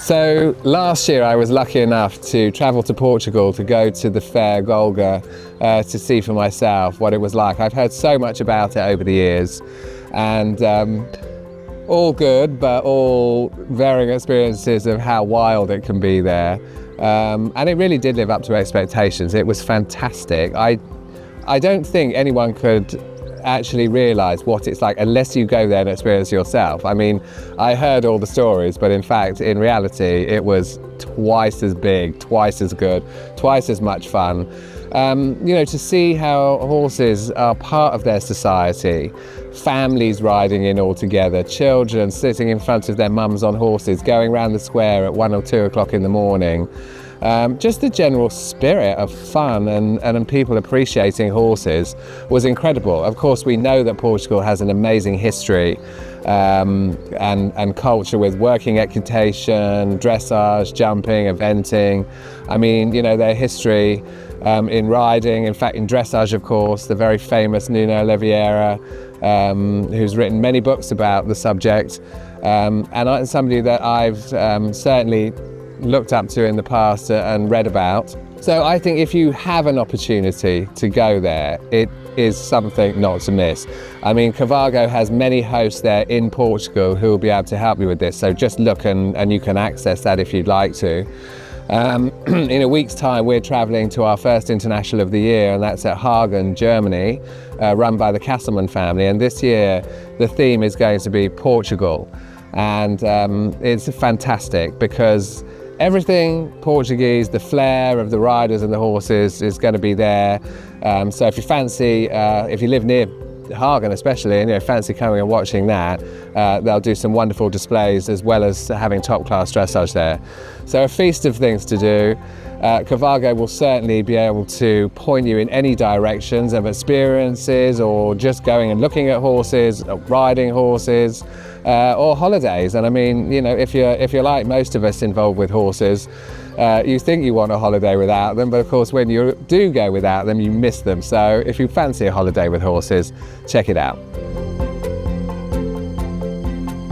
So last year I was lucky enough to travel to Portugal to go to the fair Golega to see for myself what it was like. I've heard so much about it over the years, and all good, but all varying experiences of how wild it can be there. And it really did live up to expectations. It was fantastic. I don't think anyone could actually realise what it's like unless you go there and experience yourself. I mean, I heard all the stories, but in fact, in reality, it was twice as big, twice as good, twice as much fun. You know, to see how horses are part of their society, families riding in all together, children sitting in front of their mums on horses, going around the square at 1 or 2 o'clock in the morning. Just the general spirit of fun and people appreciating horses was incredible. Of course, we know that Portugal has an amazing history and culture with working equitation, dressage, jumping, eventing. I mean, you know, their history in riding, in fact in dressage, of course, the very famous Nuno Oliveira, who's written many books about the subject, and somebody that I've certainly looked up to in the past and read about. So I think if you have an opportunity to go there, it is something not to miss. I mean, Cavago has many hosts there in Portugal who will be able to help you with this, so just look and you can access that if you'd like to. In a week's time we're travelling to our first international of the year, and that's at Hagen, Germany, run by the Castleman family, and this year the theme is going to be Portugal, and it's fantastic because everything Portuguese, the flair of the riders and the horses is going to be there. So if you fancy, if you live near Hagen especially, and you fancy coming and watching that, they'll do some wonderful displays as well as having top-class dressage there. So a feast of things to do. Cavago will certainly be able to point you in any directions of experiences, or just going and looking at horses, riding horses, or holidays. And I mean, you know, if you're like most of us involved with horses, you think you want a holiday without them, but of course when you do go without them, you miss them. So if you fancy a holiday with horses, check it out.